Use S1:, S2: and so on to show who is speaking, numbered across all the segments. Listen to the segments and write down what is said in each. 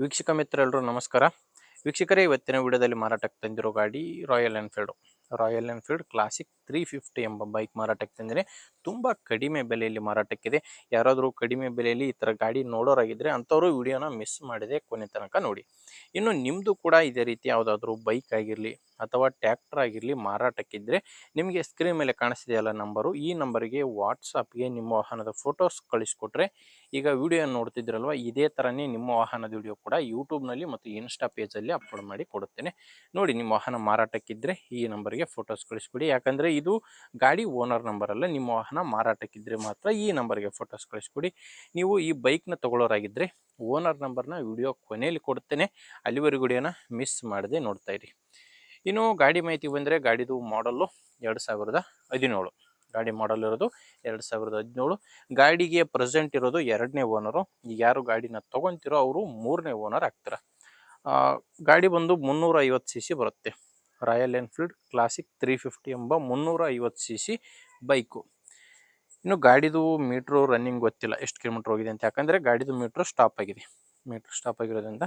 S1: ವೀಕ್ಷಕ ಮಿತ್ರರೆಲ್ಲರೂ ನಮಸ್ಕಾರ. ವೀಕ್ಷಕರೇ, ಇವತ್ತಿನ ವಿಡಿಯೋದಲ್ಲಿ ಮಾರಾಟಕ್ಕೆ ತಂದಿರೋ ಗಾಡಿ ರಾಯಲ್ ಎನ್ಫೀಲ್ಡ್ ಕ್ಲಾಸಿಕ್ 350 ಎಂಬ ಬೈಕ್ ಮಾರಾಟಕ್ಕೆ ತಂದಿದೆ. ತುಂಬ ಕಡಿಮೆ ಬೆಲೆಯಲ್ಲಿ ಮಾರಾಟಕ್ಕಿದೆ. ಯಾರಾದರೂ ಕಡಿಮೆ ಬೆಲೆಯಲ್ಲಿ ಈ ಥರ ಗಾಡಿ ನೋಡೋರಾಗಿದ್ದರೆ ಅಂಥವರು ವಿಡಿಯೋನ ಮಿಸ್ ಮಾಡದೆ ಕೊನೆ ತನಕ ನೋಡಿ. ಇನ್ನು ನಿಮ್ಮದು ಕೂಡ ಇದೇ ರೀತಿ ಯಾವುದಾದ್ರೂ ಬೈಕ್ ಆಗಿರಲಿ ಅಥವಾ ಟ್ಯಾಕ್ಟರ್ ಆಗಿರಲಿ ಮಾರಾಟಕ್ಕಿದ್ದರೆ ನಿಮಗೆ ಸ್ಕ್ರೀನ್ ಮೇಲೆ ಕಾಣಿಸ್ತಿದೆಯಲ್ಲ ನಂಬರು, ಈ ನಂಬರಿಗೆ ವಾಟ್ಸಪ್ಗೆ ನಿಮ್ಮ ವಾಹನದ ಫೋಟೋಸ್ ಕಳಿಸ್ಕೊಟ್ರೆ, ಈಗ ವಿಡಿಯೋ ನೋಡ್ತಿದ್ರಲ್ವ ಇದೇ ಥರನೇ ನಿಮ್ಮ ವಾಹನದ ವಿಡಿಯೋ ಕೂಡ ಯೂಟ್ಯೂಬ್ನಲ್ಲಿ ಮತ್ತು ಇನ್ಸ್ಟಾ ಪೇಜಲ್ಲಿ ಅಪ್ಲೋಡ್ ಮಾಡಿ ಕೊಡುತ್ತೇನೆ. ನೋಡಿ, ನಿಮ್ಮ ವಾಹನ ಮಾರಾಟಕ್ಕಿದ್ದರೆ ಈ ನಂಬರ್ಗೆ ಫೋಟೋಸ್ ಕಳಿಸ್ಕೊಡಿ. ಯಾಕಂದರೆ ಇದು ಗಾಡಿ ಓನರ್ ನಂಬರ್ ಅಲ್ಲ, ನಿಮ್ಮ ವಾಹನ ಮಾರಾಟಕ್ಕಿದ್ದರೆ ಮಾತ್ರ ಈ ನಂಬರ್ಗೆ ಫೋಟೋಸ್ ಕಳಿಸ್ಕೊಡಿ. ನೀವು ಈ ಬೈಕ್ನ ತಗೊಳ್ಳೋರಾಗಿದ್ದರೆ ಓನರ್ ನಂಬರ್ನ ವಿಡಿಯೋ ಕೊನೆಯಲ್ಲಿ ಕೊಡುತ್ತೇನೆ, ಅಲ್ಲಿವರೆಗೂ ವಿಡಿಯೋನ ಮಿಸ್ ಮಾಡದೆ ನೋಡ್ತಾ ಇರಿ. ಇನ್ನು ಗಾಡಿ ಮಾಹಿತಿ ಬಂದರೆ, ಗಾಡಿದು ಮಾಡಲ್ಲು 2017. ಗಾಡಿ ಮಾಡಲ್ ಇರೋದು 2017. ಗಾಡಿಗೆ ಪ್ರೆಸೆಂಟ್ ಇರೋದು 2ನೇ ಓನರು. ಈಗ ಯಾರು ಗಾಡಿನ ತೊಗೊತಿರೋ ಅವರು 3ನೇ ಓನರ್ ಆಗ್ತಾರೆ. ಗಾಡಿ ಬಂದು 350 cc ಬರುತ್ತೆ. ರಾಯಲ್ ಎನ್ಫೀಲ್ಡ್ ಕ್ಲಾಸಿಕ್ 350 ಎಂಬ 350 cc ಬೈಕು. ಇನ್ನು ಗಾಡಿದು ಮೀಟ್ರು ರನ್ನಿಂಗ್ ಗೊತ್ತಿಲ್ಲ ಎಷ್ಟು ಕಿಲೋಮೀಟ್ರ್ ಹೋಗಿದೆ ಅಂತ, ಯಾಕಂದರೆ ಗಾಡಿದು ಮೀಟ್ರ್ ಸ್ಟಾಪ್ ಆಗಿರೋದ್ರಿಂದ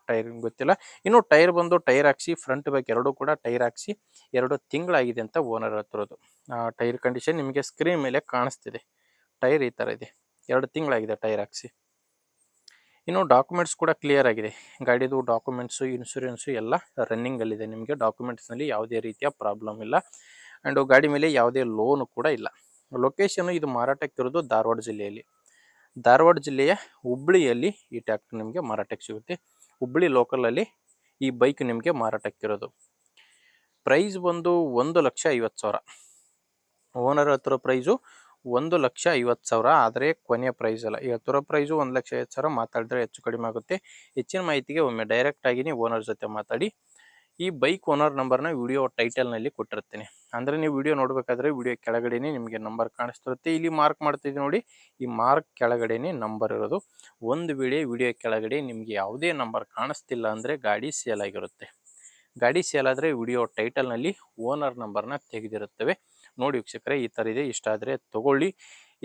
S1: ಟೈರ್ ಗೊತ್ತಿಲ್ಲ. ಇನ್ನು ಟೈರ್ ಬಂದು ಟೈರ್ ಹಾಕ್ಸಿ ಫ್ರಂಟ್ ಬ್ಯಾಕ್ ಎರಡೂ ಕೂಡ ಟೈರ್ ಹಾಕ್ಸಿ 2 ತಿಂಗಳಾಗಿದೆ ಅಂತ ಓನರ್ ಹೇಳ್ತಿರೋದು. ಟೈರ್ ಕಂಡೀಷನ್ ನಿಮಗೆ ಸ್ಕ್ರೀನ್ ಮೇಲೆ ಕಾಣಿಸ್ತಿದೆ. ಟೈರ್ ಈ ಥರ ಇದೆ, 2 ತಿಂಗಳಾಗಿದೆ ಟೈರ್ ಹಾಕ್ಸಿ. ಇನ್ನು ಡಾಕ್ಯುಮೆಂಟ್ಸ್ ಕೂಡ ಕ್ಲಿಯರ್ ಆಗಿದೆ. ಗಾಡಿದು ಡಾಕ್ಯುಮೆಂಟ್ಸು, ಇನ್ಶೂರೆನ್ಸು ಎಲ್ಲ ರನ್ನಿಂಗಲ್ಲಿದೆ. ನಿಮಗೆ ಡಾಕ್ಯುಮೆಂಟ್ಸ್ನಲ್ಲಿ ಯಾವುದೇ ರೀತಿಯ ಪ್ರಾಬ್ಲಮ್ ಇಲ್ಲ. ಆ್ಯಂಡ್ ಗಾಡಿ ಮೇಲೆ ಯಾವುದೇ ಲೋನು ಕೂಡ ಇಲ್ಲ. ಲೊಕೇಶನು ಇದು ಮಾರಾಟಕ್ಕಿರೋದು ಧಾರವಾಡ ಜಿಲ್ಲೆಯ ಹುಬ್ಬಳ್ಳಿಯಲ್ಲಿ ಈ ಟ್ಯಾಕ್ಟರ್ ನಿಮಗೆ ಮಾರಾಟಕ್ಕೆ ಸಿಗುತ್ತೆ. ಹುಬ್ಬಳ್ಳಿ ಲೋಕಲಲ್ಲಿ ಈ ಬೈಕ್ ನಿಮಗೆ ಮಾರಾಟಕ್ಕಿರೋದು. ಪ್ರೈಸ್ ಬಂದು 1,50,000. ಓನರ್ ಹತ್ತಿರ ಪ್ರೈಸು 1,50,000, ಆದರೆ ಕೊನೆಯ ಪ್ರೈಸ್ ಅಲ್ಲ. ಹೇಳ್ತಿರೋ ಪ್ರೈಸು 1,50,000. ಮಾತಾಡಿದ್ರೆ ಹೆಚ್ಚು ಕಡಿಮೆ ಆಗುತ್ತೆ. ಹೆಚ್ಚಿನ ಮಾಹಿತಿಗೆ ಒಮ್ಮೆ ಡೈರೆಕ್ಟ್ ಆಗಿನೇ ಓನರ್ ಜೊತೆ ಮಾತಾಡಿ. ಈ ಬೈಕ್ ಓನರ್ ನಂಬರ್ನ ವಿಡಿಯೋ ಟೈಟಲ್ನಲ್ಲಿ ಕೊಟ್ಟಿರ್ತೀನಿ. ಅಂದರೆ ನೀವು ವಿಡಿಯೋ ನೋಡಬೇಕಾದ್ರೆ ವಿಡಿಯೋ ಕೆಳಗಡೆನೇ ನಿಮಗೆ ನಂಬರ್ ಕಾಣಿಸ್ತಿರುತ್ತೆ. ಇಲ್ಲಿ ಮಾರ್ಕ್ ಮಾಡ್ತಿದ್ದೀನಿ ನೋಡಿ, ಈ ಮಾರ್ಕ್ ಕೆಳಗಡೆನೇ ನಂಬರ್ ಇರೋದು. ಒಂದು ವೇಳೆ ವಿಡಿಯೋ ಕೆಳಗಡೆ ನಿಮಗೆ ಯಾವುದೇ ನಂಬರ್ ಕಾಣಿಸ್ತಿಲ್ಲ ಅಂದರೆ ಗಾಡಿ ಸೇಲ್ ಆಗಿರುತ್ತೆ. ಗಾಡಿ ಸೇಲ್ ಆದರೆ ವಿಡಿಯೋ ಟೈಟಲ್ನಲ್ಲಿ ಓನರ್ ನಂಬರ್ನ ತೆಗೆದಿರುತ್ತವೆ. ನೋಡಿ ವೀಕ್ಷಕರೇ, ಈ ಥರ ಇದೆ. ಇಷ್ಟ ಆದರೆ ತೊಗೊಳ್ಳಿ.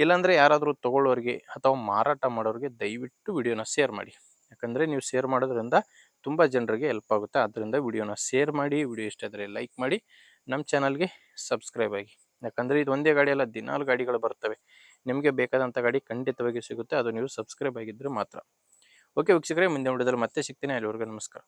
S1: ಇಲ್ಲಾಂದರೆ ಯಾರಾದರೂ ತೊಗೊಳ್ಳೋರಿಗೆ ಅಥವಾ ಮಾರಾಟ ಮಾಡೋರಿಗೆ ದಯವಿಟ್ಟು ವಿಡಿಯೋನ ಶೇರ್ ಮಾಡಿ. ಯಾಕಂದರೆ ನೀವು ಶೇರ್ ಮಾಡೋದ್ರಿಂದ ತುಂಬ ಜನರಿಗೆ ಹೆಲ್ಪ್ ಆಗುತ್ತೆ. ಆದ್ದರಿಂದ ವಿಡಿಯೋನ ಶೇರ್ ಮಾಡಿ. ವಿಡಿಯೋ ಇಷ್ಟ ಆದರೆ ಲೈಕ್ ಮಾಡಿ. ನಮ್ಮ ಚಾನಲ್ಗೆ ಸಬ್ಸ್ಕ್ರೈಬ್ ಆಗಿ. ಯಾಕಂದರೆ ಇದು ಒಂದೇ ಗಾಡಿ ಅಲ್ಲ, ದಿನಾಲು ಗಾಡಿಗಳು ಬರ್ತವೆ. ನಿಮಗೆ ಬೇಕಾದಂಥ ಗಾಡಿ ಖಂಡಿತವಾಗಿ ಸಿಗುತ್ತೆ, ಅದು ನೀವು ಸಬ್ಸ್ಕ್ರೈಬ್ ಆಗಿದ್ದರೆ ಮಾತ್ರ. ಓಕೆ ವೀಕ್ಷಕರೇ, ಮುಂದಿನ ವಿಡಿಯೋದಲ್ಲಿ ಮತ್ತೆ ಸಿಗ್ತೀನಿ. ಅಲ್ಲಿವರೆಗೂ ನಮಸ್ಕಾರ.